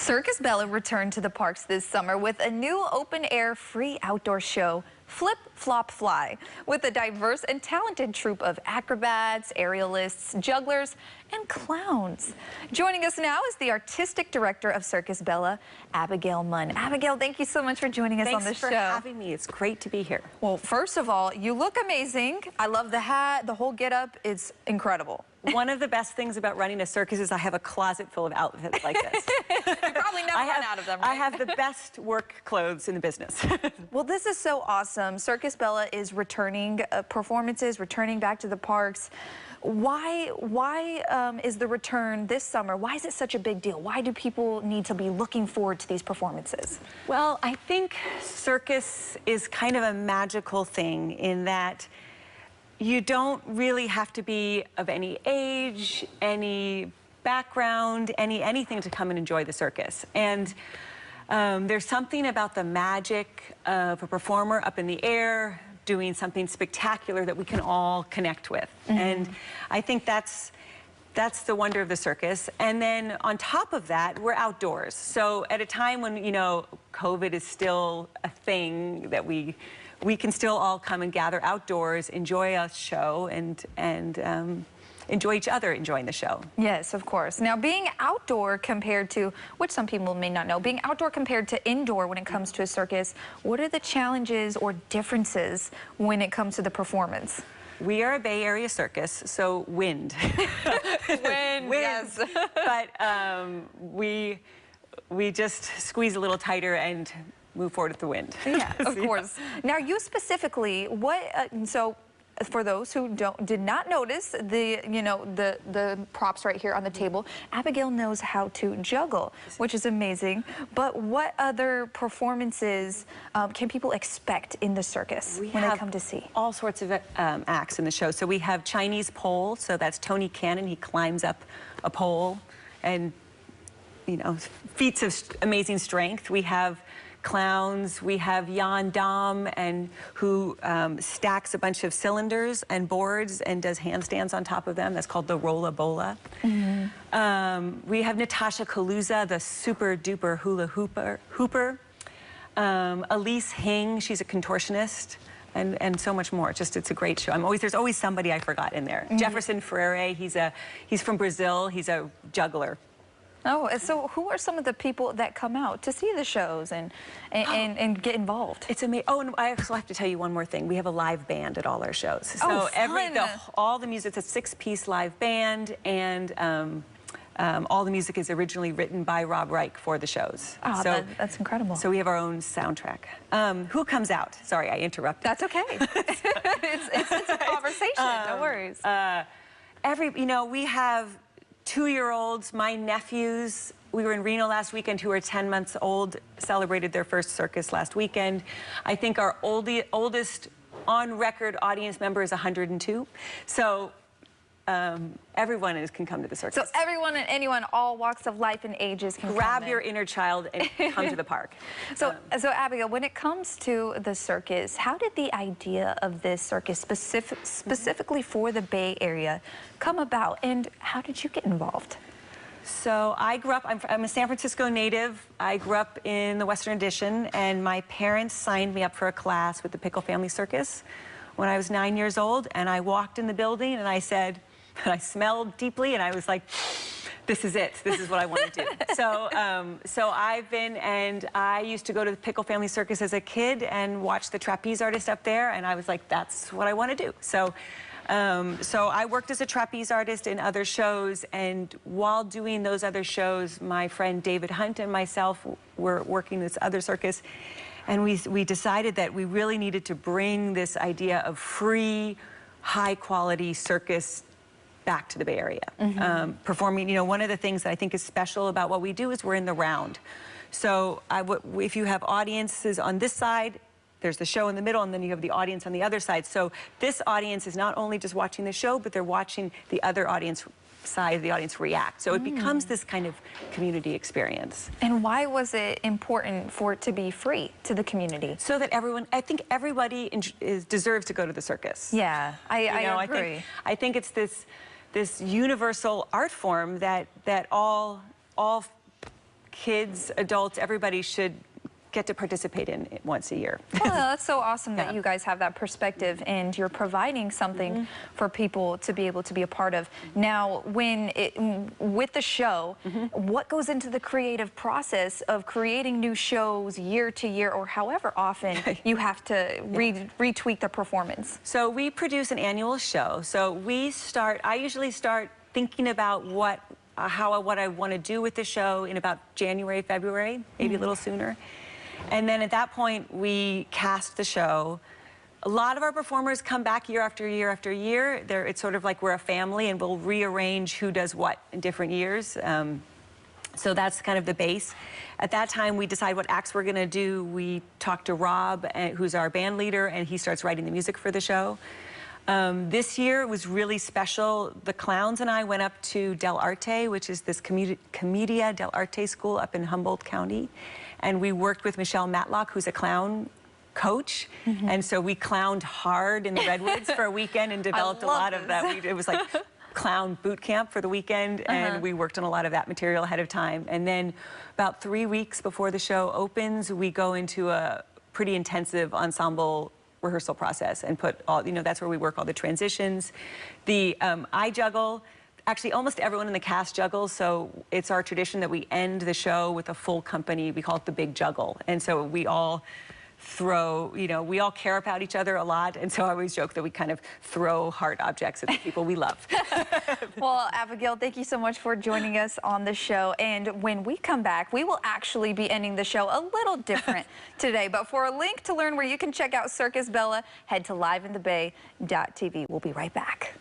Circus Bella returned to the parks this summer with a new open-air free outdoor show, Flip, Flop, Fly, with a diverse and talented troupe of acrobats, aerialists, jugglers, and clowns. Joining us now is the artistic director of Circus Bella, Abigail Munn. Abigail, thank you so much for joining us on the show. Thanks for having me. It's great to be here. Well, first of all, you look amazing. I love the hat, the whole getup. It's incredible. One of the best things about running a circus is I have a closet full of outfits like this. You probably never run out of them, right? I have the best work clothes in the business. Well, this is so awesome. Circus Bella is returning performances, returning back to the parks. Why is the return this summer? Why is it such a big deal? Why do people need to be looking forward to these performances? Well, I think circus is kind of a magical thing in that you don't really have to be of any age, any background, anything to come and enjoy the circus. And there's something about the magic of a performer up in the air doing something spectacular that we can all connect with. Mm-hmm. And I think that's the wonder of the circus. And then on top of that, we're outdoors. So at a time when, you know, COVID is still a thing that we can still all come and gather outdoors, enjoy a show, and enjoy each other enjoying the show. Yes, of course. Now, being outdoor compared to, which some people may not know, being outdoor compared to indoor when it comes to a circus, what are the challenges or differences when it comes to the performance? We are a Bay Area circus, so wind. Wind, yes. But we just squeeze a little tighter and move forward with the wind. Yeah, of course. Now, you specifically, so for those who did not notice the props right here on the table, Abigail knows how to juggle, which is amazing. But what other performances can people expect in the circus when they come to see? All sorts of acts in the show. So we have Chinese pole, so that's Tony Cannon. He climbs up a pole and, you know, feats of amazing strength. We have clowns. We have Yan Dam, who stacks a bunch of cylinders and boards and does handstands on top of them. That's called the Rolla Bola. Mm-hmm. We have Natasha Kaluza, the super duper hula hooper. Elise Hing, she's a contortionist. And so much more. It's a great show. There's always somebody I forgot in there. Mm-hmm. Jefferson Freire, he's from Brazil. He's a juggler. Oh, so who are some of the people that come out to see the shows and get involved? It's amazing. Oh, and I also have to tell you one more thing. We have a live band at all our shows. So all the music, it's a 6-piece live band, and all the music is originally written by Rob Reich for the shows. Oh, so, that's incredible. So we have our own soundtrack. Who comes out? Sorry, I interrupted. That's okay. it's a conversation. No worries. We have 2-year-olds, my nephews. We were in Reno last weekend, who are 10 months old, celebrated their first circus last weekend. I think our oldest on-record audience member is 102. So everyone can come to the circus. So everyone and anyone, all walks of life and ages can grab your inner child and come to the park. So Abigail, when it comes to the circus, how did the idea of this circus specifically for the Bay Area come about, and how did you get involved? So I grew up, I'm a San Francisco native. I grew up in the Western Addition, and my parents signed me up for a class with the Pickle Family Circus when I was 9 years old, and I walked in the building and I said, I smelled deeply, and I was like, this is it. This is what I want to do. So I used to go to the Pickle Family Circus as a kid and watch the trapeze artist up there, and I was like, that's what I want to do. So I worked as a trapeze artist in other shows, and while doing those other shows, my friend David Hunt and myself were working this other circus, and we decided that we really needed to bring this idea of free, high-quality circus back to the Bay Area. Mm-hmm. Performing, one of the things that I think is special about what we do is we're in the round. So if you have audiences on this side, there's the show in the middle, and then you have the audience on the other side. So this audience is not only just watching the show, but they're watching the other audience side of the audience react. So it becomes this kind of community experience. And why was it important for it to be free to the community? So that I think everybody deserves to go to the circus. Yeah, I agree. I think it's this universal art form that all kids, adults, everybody should get to participate in it once a year. Well, that's so awesome that Yeah. you guys have that perspective and you're providing something for people to be able to be a part of. Now, with the show, what goes into the creative process of creating new shows year to year, or however often you have to retweak the performance? So we produce an annual show. So I usually start thinking about what I want to do with the show in about January, February, maybe a little sooner. And then at that point, we cast the show. A lot of our performers come back year after year after year. It's sort of like we're a family, and we'll rearrange who does what in different years. So that's kind of the base. At that time, we decide what acts we're going to do. We talk to Rob, who's our band leader, and he starts writing the music for the show. This year it was really special. The clowns and I went up to Del Arte, which is this Commedia Del Arte school up in Humboldt County. And we worked with Michelle Matlock, who's a clown coach. And so we clowned hard in the Redwoods for a weekend and developed a lot of that. It was like clown boot camp for the weekend, and we worked on a lot of that material ahead of time. And then about 3 weeks before the show opens, we go into a pretty intensive ensemble rehearsal process and put all, that's where we work all the transitions. I juggle. Actually, almost everyone in the cast juggles, so it's our tradition that we end the show with a full company. We call it the Big Juggle. And so we all throw, we all care about each other a lot, and so I always joke that we kind of throw hard objects at the people we love. Well, Abigail, thank you so much for joining us on the show. And when we come back, we will actually be ending the show a little different today. But for a link to learn where you can check out Circus Bella, head to liveinthebay.tv. We'll be right back.